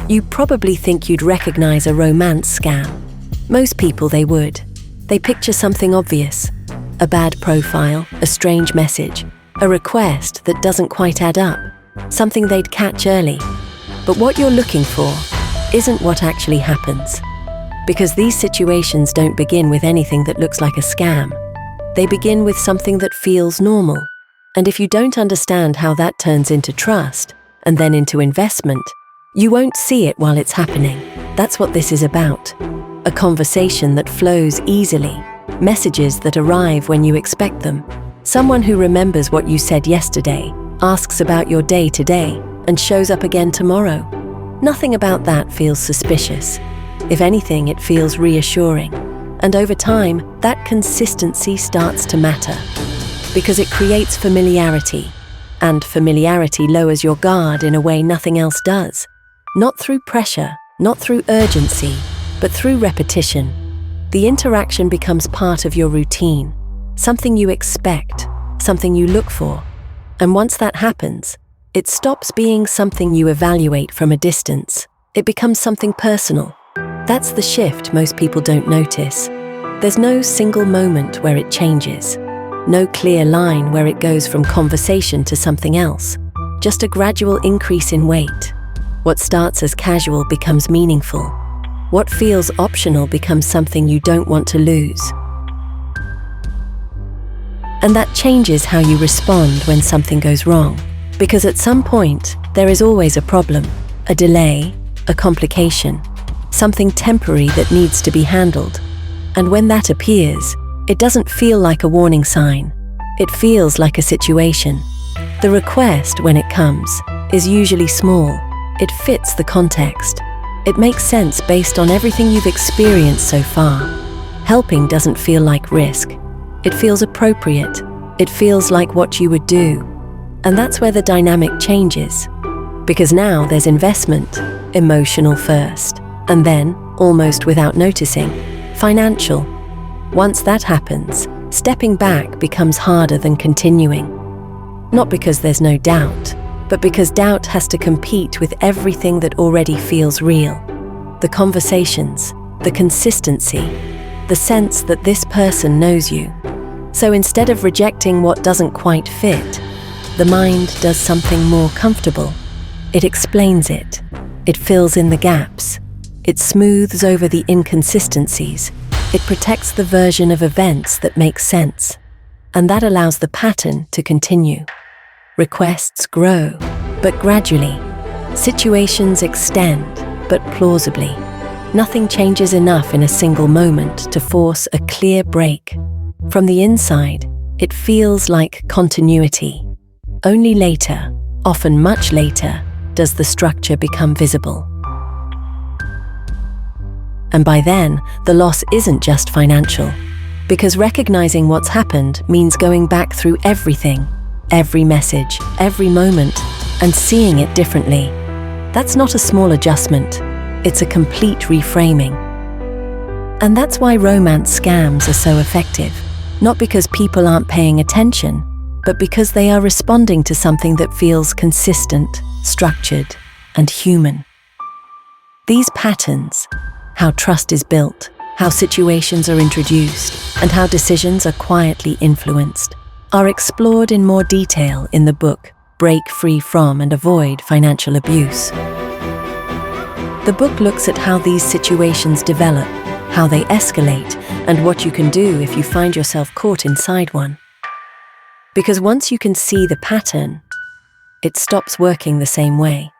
You probably think you'd recognize a romance scam. Most people, they would. They picture something obvious. A bad profile, a strange message, a request that doesn't quite add up, something they'd catch early. But what you're looking for isn't what actually happens. Because these situations don't begin with anything that looks like a scam. They begin with something that feels normal. And if you don't understand how that turns into trust, and then into investment, you won't see it while it's happening. That's what this is about. A conversation that flows easily, messages that arrive when you expect them. Someone who remembers what you said yesterday, asks about your day today, and shows up again tomorrow. Nothing about that feels suspicious. If anything, it feels reassuring. And over time, that consistency starts to matter. Because it creates familiarity. And familiarity lowers your guard in a way nothing else does. Not through pressure, not through urgency, but through repetition. The interaction becomes part of your routine, something you expect, something you look for. And once that happens, it stops being something you evaluate from a distance. It becomes something personal. That's the shift most people don't notice. There's no single moment where it changes. No clear line where it goes from conversation to something else. Just a gradual increase in weight. What starts as casual becomes meaningful. What feels optional becomes something you don't want to lose. And that changes how you respond when something goes wrong. Because at some point, there is always a problem, a delay, a complication, something temporary that needs to be handled. And when that appears, it doesn't feel like a warning sign. It feels like a situation. The request, when it comes, is usually small. It fits the context. It makes sense based on everything you've experienced so far. Helping doesn't feel like risk. It feels appropriate. It feels like what you would do. And that's where the dynamic changes. Because now there's investment, emotional first, and then, almost without noticing, financial. Once that happens, stepping back becomes harder than continuing. Not because there's no doubt, but because doubt has to compete with everything that already feels real. The conversations, the consistency, the sense that this person knows you. So instead of rejecting what doesn't quite fit, the mind does something more comfortable. It explains it. It fills in the gaps. It smooths over the inconsistencies. It protects the version of events that makes sense. And that allows the pattern to continue. Requests grow, but gradually. Situations extend, but plausibly. Nothing changes enough in a single moment to force a clear break. From the inside, it feels like continuity. Only later, often much later, does the structure become visible. And by then, the loss isn't just financial. Because recognizing what's happened means going back through everything, every message, every moment, and seeing it differently. That's not a small adjustment. It's a complete reframing. And that's why romance scams are so effective. Not because people aren't paying attention, but because they are responding to something that feels consistent, structured, and human. These patterns, how trust is built, how situations are introduced, and how decisions are quietly influenced, are explored in more detail in the book Break Free From and Avoid Financial Abuse. The book looks at how these situations develop, how they escalate, and what you can do if you find yourself caught inside one. Because once you can see the pattern, it stops working the same way.